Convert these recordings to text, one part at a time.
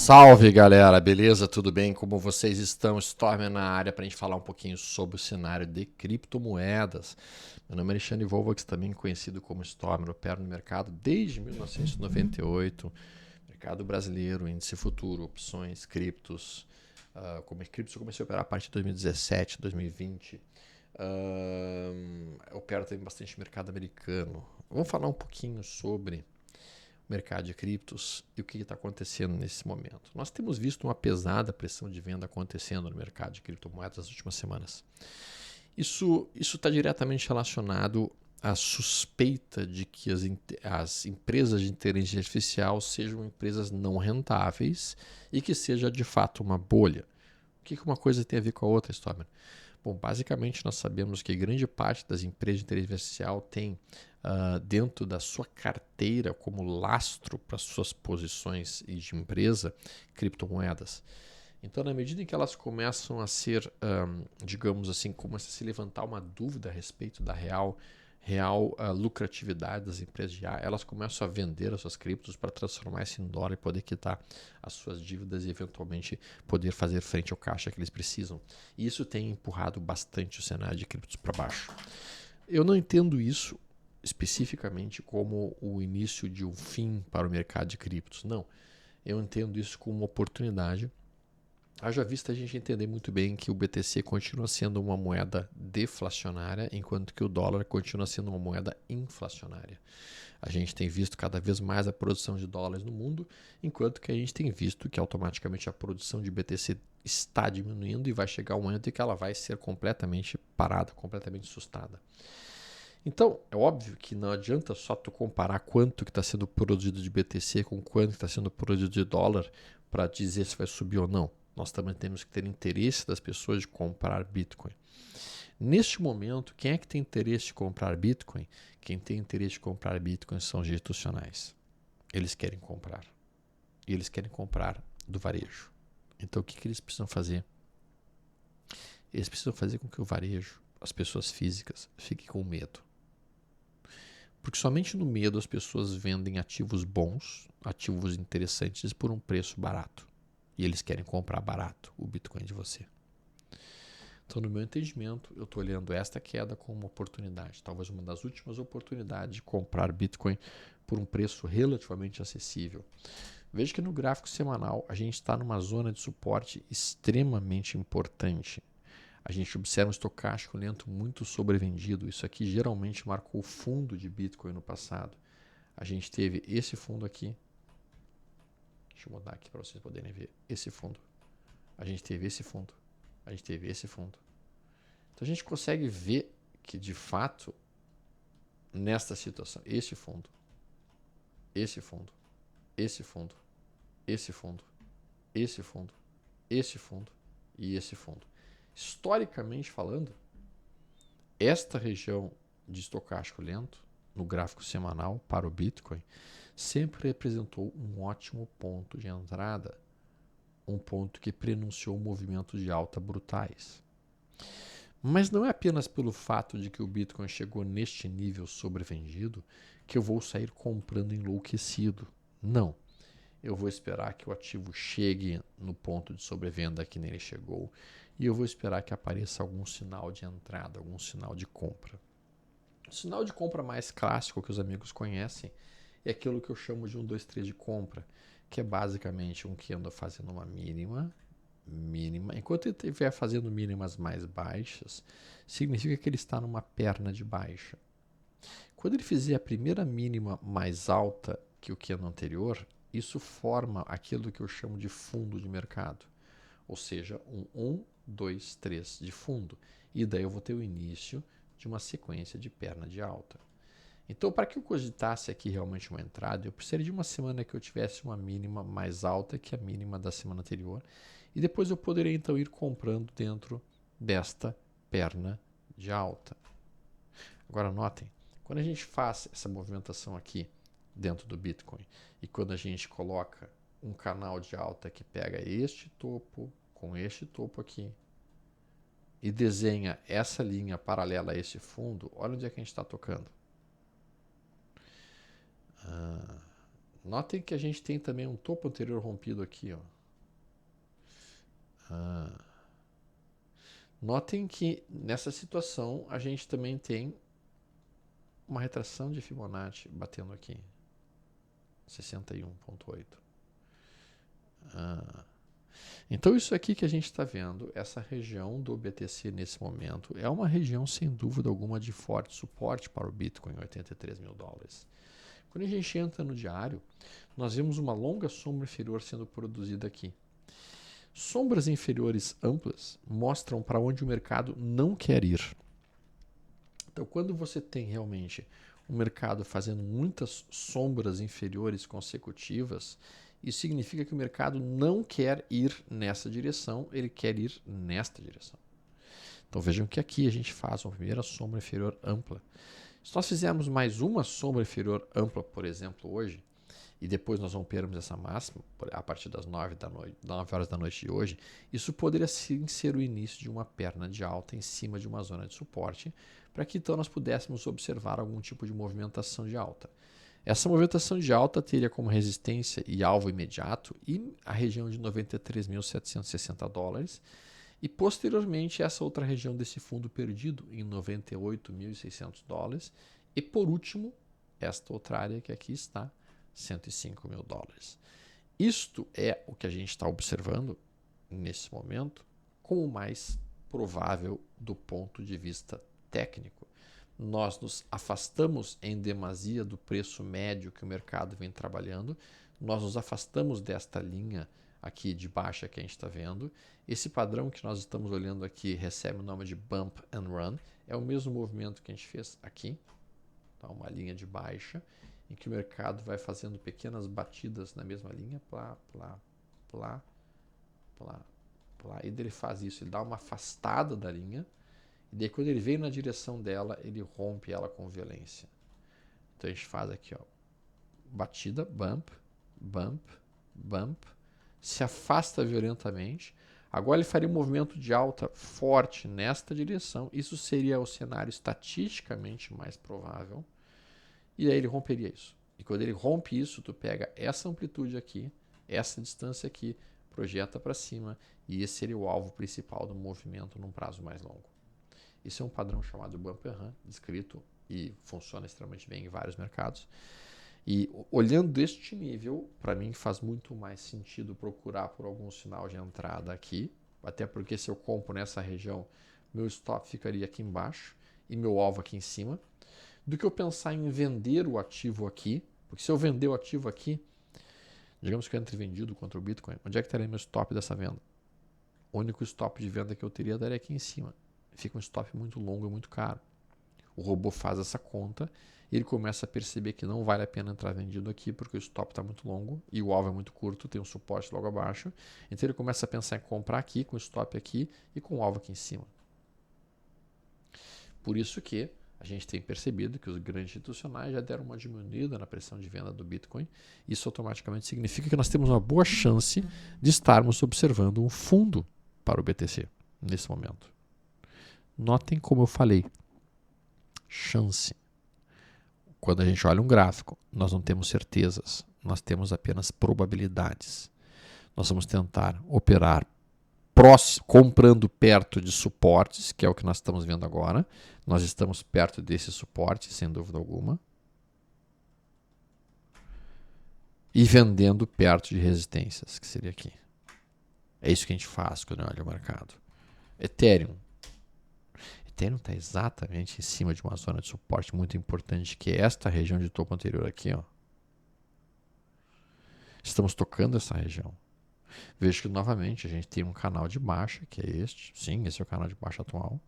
Salve galera, beleza? Tudo bem? Como vocês estão? Stormer na área para a gente falar um pouquinho sobre o cenário de criptomoedas. Meu nome é Alexandre Volvox, também conhecido como Stormer, opero no mercado desde 1998, mercado brasileiro, índice futuro, opções, criptos. Como criptos eu comecei a operar a partir de 2017, 2020. Opero também bastante mercado americano. Vamos falar um pouquinho sobre mercado de criptos e o que está acontecendo nesse momento. Nós temos visto uma pesada pressão de venda acontecendo no mercado de criptomoedas nas últimas semanas. Isso está diretamente relacionado à suspeita de que as empresas de inteligência artificial sejam empresas não rentáveis e que seja de fato uma bolha. O que uma coisa tem a ver com a outra, Stormer? Bom, basicamente nós sabemos que grande parte das empresas de inteligência artificial tem dentro da sua carteira como lastro para suas posições de empresa criptomoedas. Então, na medida em que elas começam a ser, digamos assim, começa a se levantar uma dúvida a respeito da real lucratividade das empresas de IA, elas começam a vender as suas criptos para transformar isso em dólar e poder quitar as suas dívidas e eventualmente poder fazer frente ao caixa que eles precisam. E isso tem empurrado bastante o cenário de criptos para baixo. Eu não entendo isso especificamente como o início de um fim para o mercado de criptos. Não. Eu entendo isso como uma oportunidade. Haja vista a gente entender muito bem que o BTC continua sendo uma moeda deflacionária, enquanto que o dólar continua sendo uma moeda inflacionária. A gente tem visto cada vez mais a produção de dólares no mundo, enquanto que a gente tem visto que automaticamente a produção de BTC está diminuindo e vai chegar um momento em que ela vai ser completamente parada, completamente sustada. Então, é óbvio que não adianta só tu comparar quanto que está sendo produzido de BTC com quanto está sendo produzido de dólar para dizer se vai subir ou não. Nós também temos que ter interesse das pessoas de comprar Bitcoin. Neste momento, quem é que tem interesse de comprar Bitcoin? Quem tem interesse de comprar Bitcoin são os institucionais. Eles querem comprar. E eles querem comprar do varejo. Então, o que eles precisam fazer? Eles precisam fazer com que o varejo, as pessoas físicas, fiquem com medo. Porque somente no medo as pessoas vendem ativos bons, ativos interessantes por um preço barato. E eles querem comprar barato o Bitcoin de você. Então, no meu entendimento, eu estou olhando esta queda como uma oportunidade. Talvez uma das últimas oportunidades de comprar Bitcoin por um preço relativamente acessível. Veja que no gráfico semanal a gente está numa zona de suporte extremamente importante. A gente observa um estocástico lento muito sobrevendido. Isso aqui geralmente marcou o fundo de Bitcoin no passado. A gente teve esse fundo aqui. Deixa eu mudar aqui para vocês poderem ver. Esse fundo. A gente teve esse fundo. A gente teve esse fundo. Então a gente consegue ver que de fato, nesta situação, esse fundo, esse fundo, esse fundo, esse fundo, esse fundo, esse fundo e esse fundo. Historicamente falando, esta região de estocástico lento, no gráfico semanal para o Bitcoin, sempre representou um ótimo ponto de entrada, um ponto que prenunciou movimentos de alta brutais. Mas não é apenas pelo fato de que o Bitcoin chegou neste nível sobrevendido que eu vou sair comprando enlouquecido. Não. Eu vou esperar que o ativo chegue no ponto de sobrevenda que nele chegou e eu vou esperar que apareça algum sinal de entrada, algum sinal de compra. O sinal de compra mais clássico que os amigos conhecem é aquilo que eu chamo de 1, 2, 3 de compra, que é basicamente um que anda fazendo uma mínima. Enquanto ele estiver fazendo mínimas mais baixas, significa que ele está numa perna de baixa. Quando ele fizer a primeira mínima mais alta que o que é no anterior, isso forma aquilo que eu chamo de fundo de mercado. Ou seja, um 1, 2, 3 de fundo. E daí eu vou ter o início de uma sequência de perna de alta. Então, para que eu cogitasse aqui realmente uma entrada, eu precisaria de uma semana que eu tivesse uma mínima mais alta que a mínima da semana anterior. E depois eu poderia então ir comprando dentro desta perna de alta. Agora notem, quando a gente faz essa movimentação aqui dentro do Bitcoin e quando a gente coloca um canal de alta que pega este topo com este topo aqui e desenha essa linha paralela a esse fundo, olha onde é que a gente está tocando. Notem que a gente tem também um topo anterior rompido aqui, ó. Notem que nessa situação a gente também tem uma retração de Fibonacci batendo aqui. 61,8. Então isso aqui que a gente está vendo, essa região do BTC nesse momento, é uma região sem dúvida alguma de forte suporte para o Bitcoin, 83 mil dólares. Quando a gente entra no diário, nós vemos uma longa sombra inferior sendo produzida aqui. Sombras inferiores amplas mostram para onde o mercado não quer ir. Então, quando você tem realmente um mercado fazendo muitas sombras inferiores consecutivas, isso significa que o mercado não quer ir nessa direção, ele quer ir nesta direção. Então vejam que aqui a gente faz uma primeira sombra inferior ampla. Se nós fizermos mais uma sombra inferior ampla, por exemplo, hoje, e depois nós rompermos essa máxima a partir das 9 horas da noite de hoje, isso poderia sim ser o início de uma perna de alta em cima de uma zona de suporte, para que então nós pudéssemos observar algum tipo de movimentação de alta. Essa movimentação de alta teria como resistência e alvo imediato e a região de 93.760 dólares e posteriormente essa outra região desse fundo perdido em 98.600 dólares e por último esta outra área que aqui está, 105 mil dólares. Isto é o que a gente está observando nesse momento como o mais provável do ponto de vista técnico. Nós nos afastamos em demasia do preço médio que o mercado vem trabalhando, nós nos afastamos desta linha aqui de baixa que a gente está vendo. Esse padrão que nós estamos olhando aqui recebe o nome de Bump and Run, é o mesmo movimento que a gente fez aqui, tá? Uma linha de baixa, em que o mercado vai fazendo pequenas batidas na mesma linha, plá, plá, plá, plá, plá, e ele faz isso, ele dá uma afastada da linha, e daí quando ele vem na direção dela, ele rompe ela com violência. Então a gente faz aqui, ó, batida, bump, bump, bump, se afasta violentamente. Agora ele faria um movimento de alta forte nesta direção. Isso seria o cenário estatisticamente mais provável. E aí ele romperia isso. E quando ele rompe isso, tu pega essa amplitude aqui, essa distância aqui, projeta para cima, e esse seria o alvo principal do movimento num prazo mais longo. Isso é um padrão chamado Bump and Run, descrito e funciona extremamente bem em vários mercados. E olhando deste nível, para mim faz muito mais sentido procurar por algum sinal de entrada aqui, até porque se eu compro nessa região, meu stop ficaria aqui embaixo e meu alvo aqui em cima, do que eu pensar em vender o ativo aqui, porque se eu vender o ativo aqui, digamos que eu entre vendido contra o Bitcoin, onde é que estaria meu stop dessa venda? O único stop de venda que eu teria estaria aqui em cima. Fica um stop muito longo e muito caro. O robô faz essa conta e ele começa a perceber que não vale a pena entrar vendido aqui porque o stop está muito longo e o alvo é muito curto, tem um suporte logo abaixo. Então ele começa a pensar em comprar aqui, com o stop aqui e com o alvo aqui em cima. Por isso que a gente tem percebido que os grandes institucionais já deram uma diminuída na pressão de venda do Bitcoin. Isso automaticamente significa que nós temos uma boa chance de estarmos observando um fundo para o BTC nesse momento. Notem como eu falei, chance. Quando a gente olha um gráfico, nós não temos certezas, nós temos apenas probabilidades. Nós vamos tentar operar comprando perto de suportes, que é o que nós estamos vendo agora. Nós estamos perto desse suporte, sem dúvida alguma. E vendendo perto de resistências, que seria aqui. É isso que a gente faz quando olha o mercado. Ethereum está exatamente em cima de uma zona de suporte muito importante, que é esta região de topo anterior aqui. Ó. Estamos tocando essa região. Vejo que novamente a gente tem um canal de baixa, que é este. Sim, esse é o canal de baixa atual.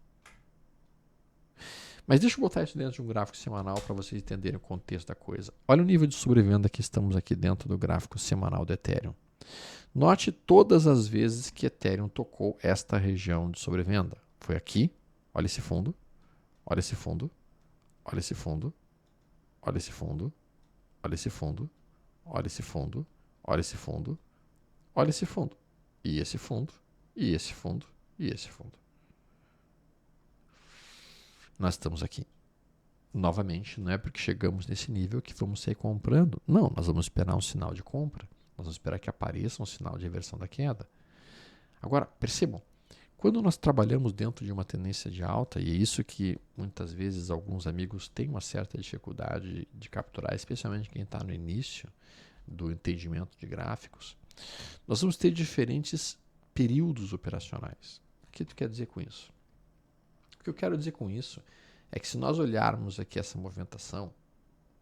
Mas deixa eu botar isso dentro de um gráfico semanal para vocês entenderem o contexto da coisa. Olha o nível de sobrevenda que estamos aqui dentro do gráfico semanal do Ethereum. Note todas as vezes que Ethereum tocou esta região de sobrevenda. Foi aqui, olha esse fundo, olha esse fundo, olha esse fundo, olha esse fundo, olha esse fundo, olha esse fundo, olha esse fundo, olha esse fundo, e esse fundo, e esse fundo, e esse fundo. Nós estamos aqui. Novamente, não é porque chegamos nesse nível que vamos sair comprando. Não, nós vamos esperar um sinal de compra. Nós vamos esperar que apareça um sinal de reversão da queda. Agora, percebam, quando nós trabalhamos dentro de uma tendência de alta, e é isso que muitas vezes alguns amigos têm uma certa dificuldade de capturar, especialmente quem está no início do entendimento de gráficos, nós vamos ter diferentes períodos operacionais. O que tu quer dizer com isso? O que eu quero dizer com isso é que se nós olharmos aqui essa movimentação,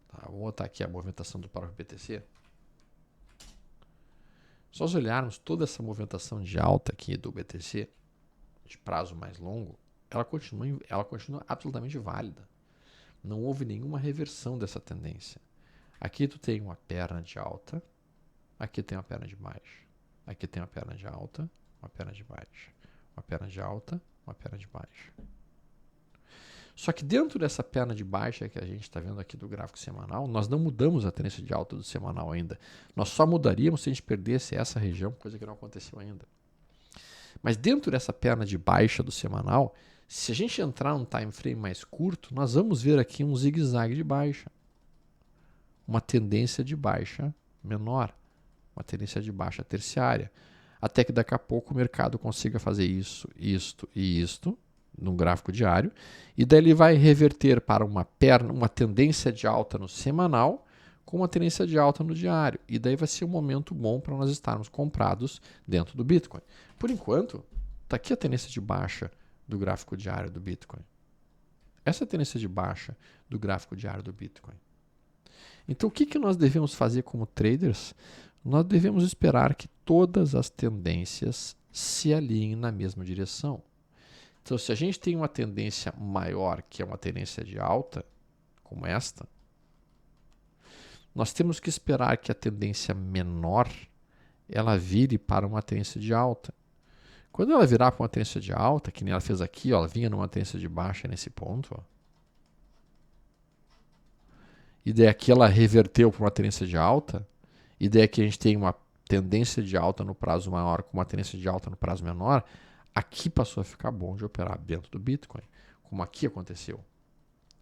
tá? Vou botar aqui a movimentação do próprio BTC. Se nós olharmos toda essa movimentação de alta aqui do BTC, de prazo mais longo, ela continua absolutamente válida. Não houve nenhuma reversão dessa tendência. Aqui tu tem uma perna de alta, aqui tem uma perna de baixa. Aqui tem uma perna de alta, uma perna de baixa. Uma perna de alta, uma perna de baixa. Só que dentro dessa perna de baixa que a gente está vendo aqui do gráfico semanal, nós não mudamos a tendência de alta do semanal ainda. Nós só mudaríamos se a gente perdesse essa região, coisa que não aconteceu ainda. Mas dentro dessa perna de baixa do semanal, se a gente entrar num time frame mais curto, nós vamos ver aqui um zigue-zague de baixa. Uma tendência de baixa menor. Uma tendência de baixa terciária. Até que daqui a pouco o mercado consiga fazer isso, isto e isto, num gráfico diário, e daí ele vai reverter para uma tendência de alta no semanal com uma tendência de alta no diário. E daí vai ser um momento bom para nós estarmos comprados dentro do Bitcoin. Por enquanto, está aqui a tendência de baixa do gráfico diário do Bitcoin. Essa é a tendência de baixa do gráfico diário do Bitcoin. Então, o que nós devemos fazer como traders? Nós devemos esperar que todas as tendências se alinhem na mesma direção. Então, se a gente tem uma tendência maior, que é uma tendência de alta, como esta, nós temos que esperar que a tendência menor ela vire para uma tendência de alta. Quando ela virar para uma tendência de alta, que nem ela fez aqui, ó, ela vinha numa tendência de baixa nesse ponto, ó, e daí aqui ela reverteu para uma tendência de alta, e daí aqui a gente tem uma tendência de alta no prazo maior com uma tendência de alta no prazo menor, aqui passou a ficar bom de operar dentro do Bitcoin, como aqui aconteceu.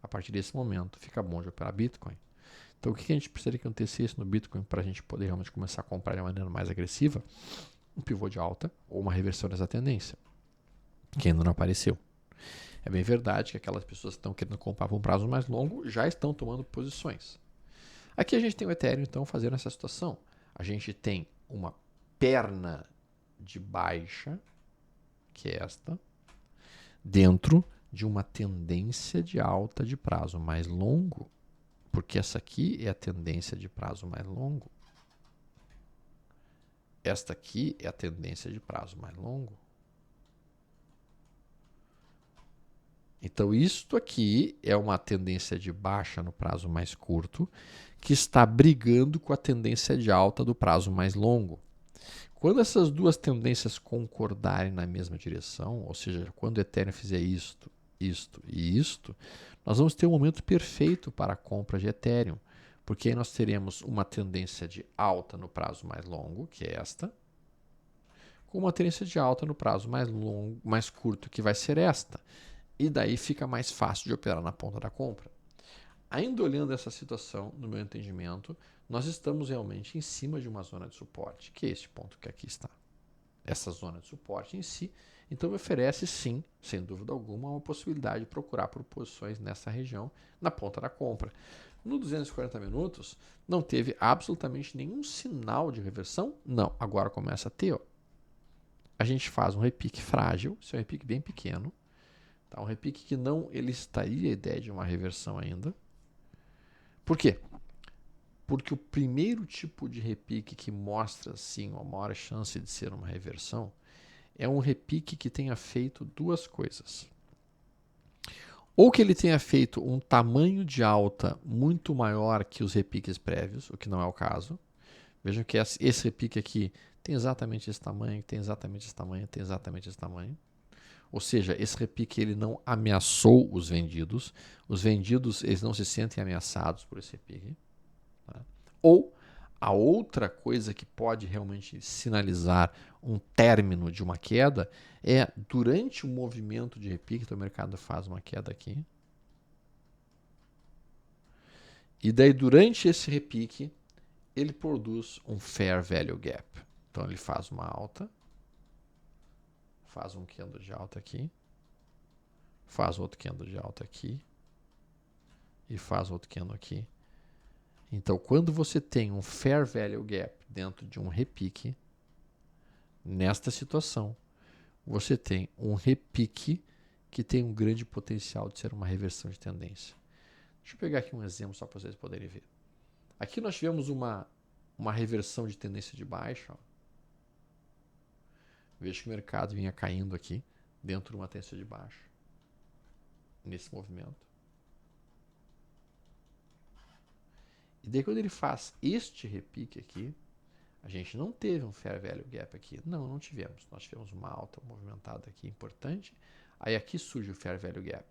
A partir desse momento, fica bom de operar Bitcoin. Então, o que a gente precisaria que acontecesse no Bitcoin para a gente poder realmente começar a comprar de maneira mais agressiva? Um pivô de alta ou uma reversão dessa tendência, que ainda não apareceu. É bem verdade que aquelas pessoas que estão querendo comprar por um prazo mais longo já estão tomando posições. Aqui a gente tem o Ethereum, então, fazendo essa situação. A gente tem uma perna de baixa, que é esta, dentro de uma tendência de alta de prazo mais longo, porque essa aqui é a tendência de prazo mais longo. Esta aqui é a tendência de prazo mais longo. Então, isto aqui é uma tendência de baixa no prazo mais curto, que está brigando com a tendência de alta do prazo mais longo. Quando essas duas tendências concordarem na mesma direção, ou seja, quando o Ethereum fizer isto e isto, nós vamos ter um momento perfeito para a compra de Ethereum, porque aí nós teremos uma tendência de alta no prazo mais longo, que é esta, com uma tendência de alta no prazo mais longo, mais curto, que vai ser esta. E daí fica mais fácil de operar na ponta da compra. Ainda olhando essa situação, no meu entendimento, nós estamos realmente em cima de uma zona de suporte, que é este ponto que aqui está. Essa zona de suporte em si, então me oferece sim, sem dúvida alguma, uma possibilidade de procurar por posições nessa região, na ponta da compra. No 240 minutos, não teve absolutamente nenhum sinal de reversão? Não, agora começa a ter. Ó. A gente faz um repique frágil, esse é um repique bem pequeno, tá? Um repique que não elicitaria a ideia de uma reversão ainda. Por quê? Porque o primeiro tipo de repique que mostra sim uma maior chance de ser uma reversão é um repique que tenha feito duas coisas. Ou que ele tenha feito um tamanho de alta muito maior que os repiques prévios, o que não é o caso. Vejam que esse repique aqui tem exatamente esse tamanho, tem exatamente esse tamanho, tem exatamente esse tamanho. Ou seja, esse repique ele não ameaçou os vendidos. Os vendidos eles não se sentem ameaçados por esse repique. Tá? Ou a outra coisa que pode realmente sinalizar um término de uma queda é durante o movimento de repique, então o mercado faz uma queda aqui. E daí, durante esse repique, ele produz um Fair Value Gap. Então, ele faz uma alta, faz um candle de alta aqui, faz outro candle de alta aqui e faz outro candle aqui. Então, quando você tem um Fair Value Gap dentro de um repique, nesta situação, você tem um repique que tem um grande potencial de ser uma reversão de tendência. Deixa eu pegar aqui um exemplo só para vocês poderem ver. Aqui nós tivemos uma reversão de tendência de baixa. Ó. Veja que o mercado vinha caindo aqui dentro de uma tendência de baixa. Nesse movimento. E daí quando ele faz este repique aqui, a gente não teve um Fair Value Gap aqui. Não tivemos. Nós tivemos uma alta movimentada aqui importante. Aí aqui surge o Fair Value Gap.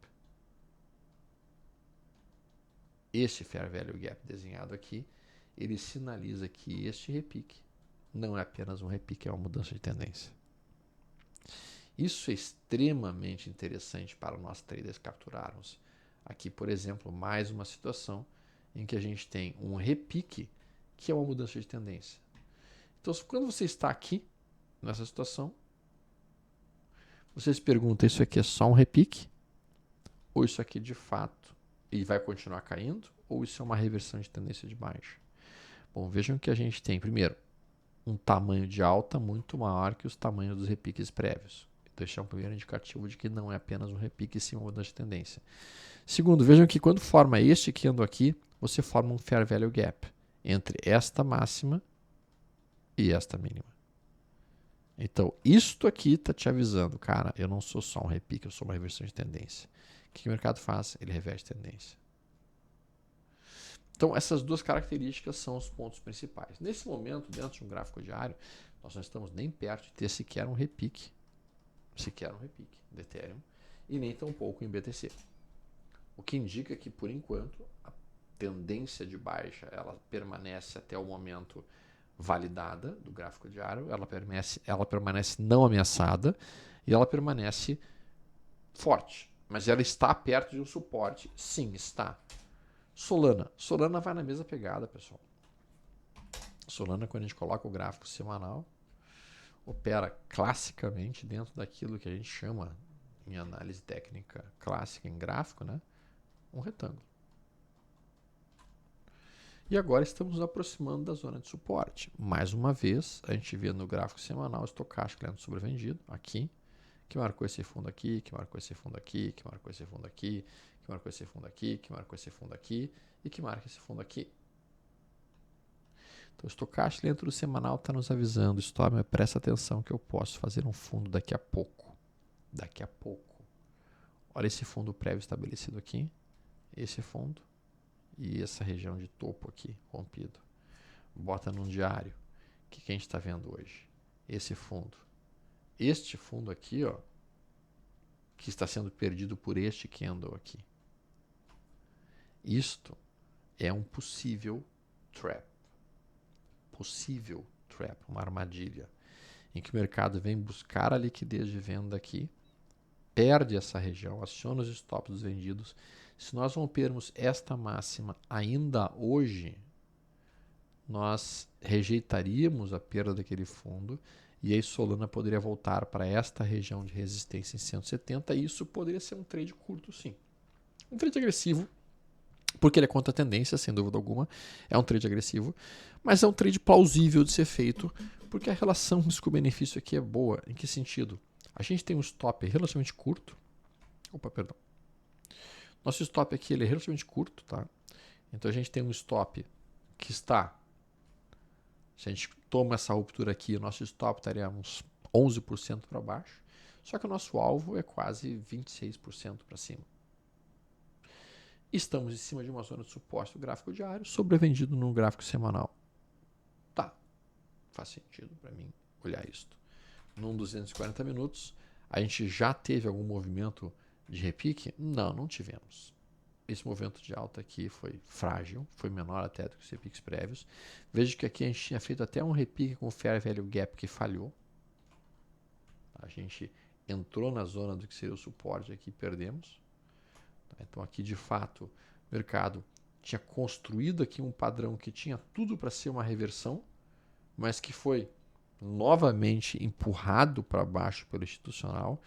Este Fair Value Gap desenhado aqui, ele sinaliza que este repique não é apenas um repique, é uma mudança de tendência. Isso é extremamente interessante para nós traders capturarmos. Aqui, por exemplo, mais uma situação em que a gente tem um repique que é uma mudança de tendência. Então, quando você está aqui, nessa situação, você se pergunta, isso aqui é só um repique? Ou isso aqui de fato e vai continuar caindo? Ou isso é uma reversão de tendência de baixa? Bom, vejam que a gente tem, primeiro, um tamanho de alta muito maior que os tamanhos dos repiques prévios. Então, este é um primeiro indicativo de que não é apenas um repique, sim uma mudança de tendência. Segundo, vejam que quando forma este candle aqui, você forma um Fair Value Gap entre esta máxima e esta mínima. Então, isto aqui está te avisando, cara, eu não sou só um repique, eu sou uma reversão de tendência. O que o mercado faz? Ele reverte tendência. Então, essas duas características são os pontos principais. Nesse momento, dentro de um gráfico diário, nós não estamos nem perto de ter sequer um repique de Ethereum e nem tampouco em BTC. O que indica que, por enquanto, a tendência de baixa ela permanece até o momento validada do gráfico diário, ela permanece não ameaçada e ela permanece forte. Mas ela está perto de um suporte? Sim, está. Solana vai na mesma pegada, pessoal. Solana, quando a gente coloca o gráfico semanal, opera classicamente dentro daquilo que a gente chama, em análise técnica clássica, em gráfico, né? Um retângulo. E agora estamos nos aproximando da zona de suporte. Mais uma vez, a gente vê no gráfico semanal o estocástico lento sobrevendido, aqui, que marcou esse fundo aqui, que marcou esse fundo aqui, que marcou esse fundo aqui, que marcou esse fundo aqui, que marcou esse fundo aqui e que marca esse fundo aqui. Então, o estocástico lento do semanal está nos avisando, Storm, presta atenção que eu posso fazer um fundo daqui a pouco. Daqui a pouco. Olha esse fundo prévio estabelecido aqui, esse fundo e essa região de topo aqui, rompido. Bota num diário. O que a gente está vendo hoje? Esse fundo. Este fundo aqui, ó, que está sendo perdido por este candle aqui. Isto é um possível trap. Possível trap, uma armadilha, em que o mercado vem buscar a liquidez de venda aqui, perde essa região, aciona os stops dos vendidos. Se nós rompermos esta máxima ainda hoje, nós rejeitaríamos a perda daquele fundo e aí Solana poderia voltar para esta região de resistência em 170 e isso poderia ser um trade curto, sim. Um trade agressivo, porque ele é contra a tendência, sem dúvida alguma. É um trade agressivo, mas é um trade plausível de ser feito, porque a relação risco-benefício aqui é boa. Em que sentido? A gente tem um stop relativamente curto. Nosso stop aqui ele é relativamente curto, tá? Então a gente tem um stop que está... Se a gente toma essa ruptura aqui, o nosso stop estaria uns 11% para baixo. Só que o nosso alvo é quase 26% para cima. Estamos em cima de uma zona de suporte do gráfico diário, sobrevendido no gráfico semanal. Tá, faz sentido para mim olhar isto. Num 240 minutos, a gente já teve algum movimento de repique? Não tivemos. Esse movimento de alta aqui foi frágil, foi menor até do que os repiques prévios. Veja que aqui a gente tinha feito até um repique com o Fair Value Gap que falhou. A gente entrou na zona do que seria o suporte aqui e perdemos. Então aqui de fato o mercado tinha construído aqui um padrão que tinha tudo para ser uma reversão, mas que foi novamente empurrado para baixo pelo institucional.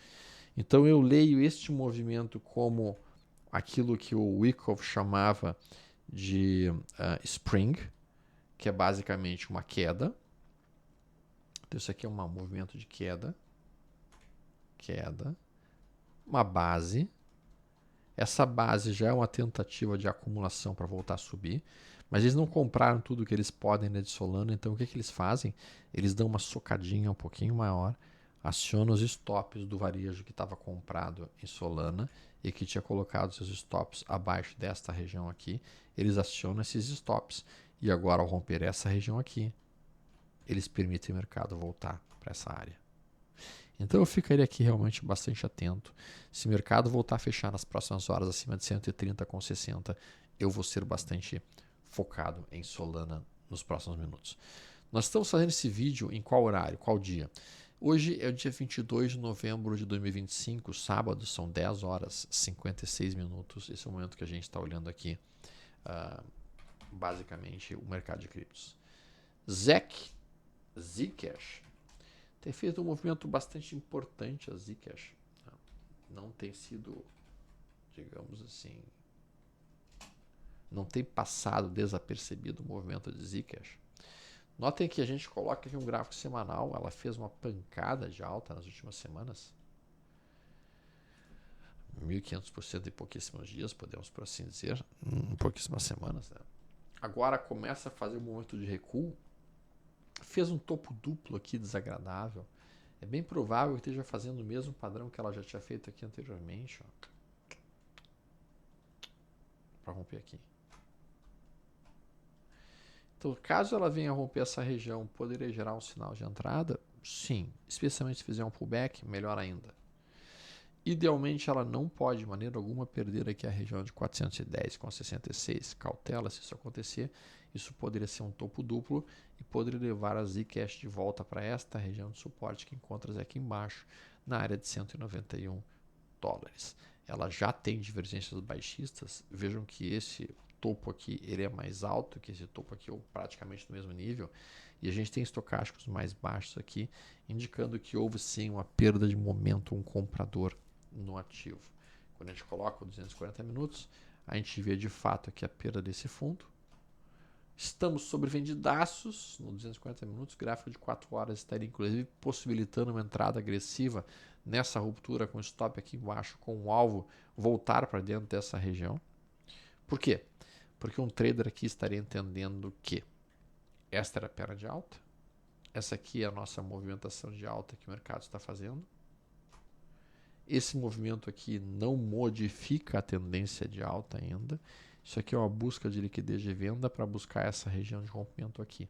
Então eu leio este movimento como aquilo que o Wyckoff chamava de spring, que é basicamente uma queda. Então isso aqui é um movimento de queda, uma base. Essa base já é uma tentativa de acumulação para voltar a subir, mas eles não compraram tudo que eles podem de Solana, então o que eles fazem? Eles dão uma socadinha um pouquinho maior, acionam os stops do varejo que estava comprado em Solana e que tinha colocado seus stops abaixo desta região aqui, eles acionam esses stops e agora ao romper essa região aqui, eles permitem o mercado voltar para essa área. Então eu ficaria aqui realmente bastante atento. Se o mercado voltar a fechar nas próximas horas acima de 130,60, eu vou ser bastante focado em Solana nos próximos minutos. Nós estamos fazendo esse vídeo em qual horário, qual dia? Hoje é o dia 22 de novembro de 2025, sábado, são 10 horas 56 minutos. Esse é o momento que a gente está olhando aqui, basicamente, o mercado de criptos. Zcash tem feito um movimento bastante importante a Zcash. Não tem sido, digamos assim, não tem passado desapercebido o movimento de Zcash. Notem que a gente coloca aqui um gráfico semanal, ela fez uma pancada de alta nas últimas semanas. 1.500% em pouquíssimos dias, podemos por assim dizer, em pouquíssimas semanas. Né? Agora começa a fazer um momento de recuo. Fez um topo duplo aqui desagradável. É bem provável que esteja fazendo o mesmo padrão que ela já tinha feito aqui anteriormente. Para romper aqui. Então, caso ela venha romper essa região, poderia gerar um sinal de entrada? Sim. Especialmente se fizer um pullback, melhor ainda. Idealmente, ela não pode, de maneira alguma, perder aqui a região de 410,66. Cautela se isso acontecer. Isso poderia ser um topo duplo e poderia levar a Zcash de volta para esta região de suporte que encontra aqui embaixo, na área de $191. Ela já tem divergências baixistas. Vejam que esse topo aqui ele é mais alto que esse topo aqui, ou praticamente no mesmo nível. E a gente tem estocásticos mais baixos aqui, indicando que houve sim uma perda de momento, um comprador no ativo. Quando a gente coloca o 240 minutos, a gente vê de fato aqui a perda desse fundo. Estamos sobrevendidaços no 240 minutos, gráfico de 4 horas estaria inclusive possibilitando uma entrada agressiva nessa ruptura com stop aqui embaixo, com o alvo voltar para dentro dessa região. Por quê? Porque um trader aqui estaria entendendo que esta era a perna de alta, essa aqui é a nossa movimentação de alta que o mercado está fazendo. Esse movimento aqui não modifica a tendência de alta ainda. Isso aqui é uma busca de liquidez de venda para buscar essa região de rompimento aqui.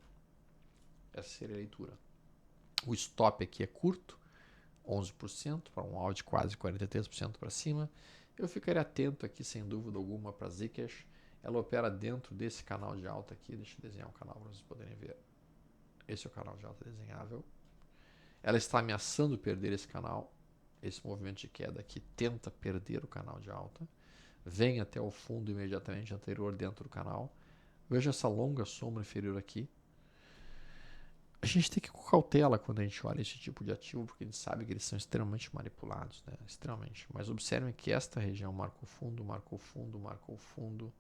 Essa seria a leitura. O stop aqui é curto, 11%, para um alvo de quase 43% para cima. Eu ficaria atento aqui, sem dúvida alguma, para a Zcash. Ela opera dentro desse canal de alta aqui. Deixa eu desenhar um canal para vocês poderem ver. Esse é o canal de alta desenhável. Ela está ameaçando perder esse canal. Esse movimento de queda aqui tenta perder o canal de alta. Vem até o fundo imediatamente anterior dentro do canal. Veja essa longa sombra inferior aqui. A gente tem que ir com cautela quando a gente olha esse tipo de ativo, porque a gente sabe que eles são extremamente manipulados, né? Extremamente. Mas observem que esta região marcou fundo, marcou fundo, marcou fundo.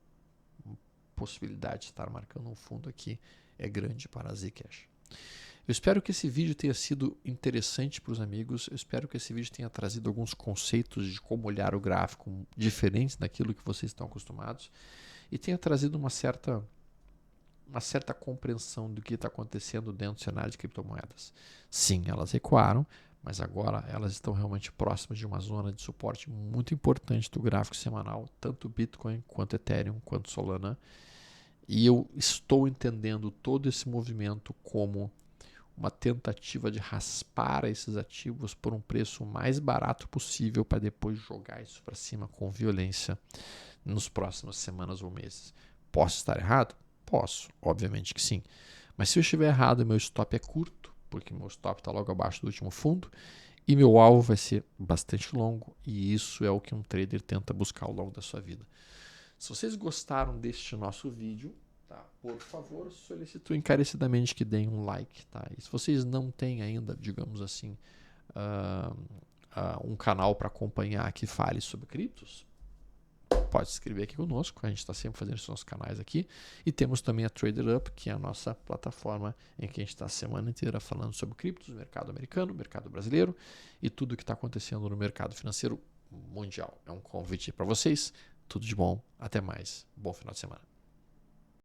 A possibilidade de estar marcando um fundo aqui é grande para a Zcash. Eu espero que esse vídeo tenha sido interessante para os amigos. Eu espero que esse vídeo tenha trazido alguns conceitos de como olhar o gráfico diferentes daquilo que vocês estão acostumados e tenha trazido uma certa compreensão do que está acontecendo dentro do cenário de criptomoedas. Sim, elas recuaram, mas agora elas estão realmente próximas de uma zona de suporte muito importante do gráfico semanal, tanto Bitcoin quanto Ethereum quanto Solana. E eu estou entendendo todo esse movimento como uma tentativa de raspar esses ativos por um preço mais barato possível para depois jogar isso para cima com violência nos próximas semanas ou meses. Posso estar errado? Posso, obviamente que sim. Mas se eu estiver errado, meu stop é curto, porque meu stop está logo abaixo do último fundo, e meu alvo vai ser bastante longo, e isso é o que um trader tenta buscar ao longo da sua vida. Se vocês gostaram deste nosso vídeo, tá, por favor, solicito encarecidamente que deem um like. Tá? E se vocês não têm ainda, digamos assim, um canal para acompanhar que fale sobre criptos, pode se inscrever aqui conosco. A gente está sempre fazendo esses nossos canais aqui. E temos também a TraderUp, que é a nossa plataforma em que a gente está a semana inteira falando sobre criptos, mercado americano, mercado brasileiro e tudo o que está acontecendo no mercado financeiro mundial. É um convite para vocês. Tudo de bom. Até mais. Bom final de semana.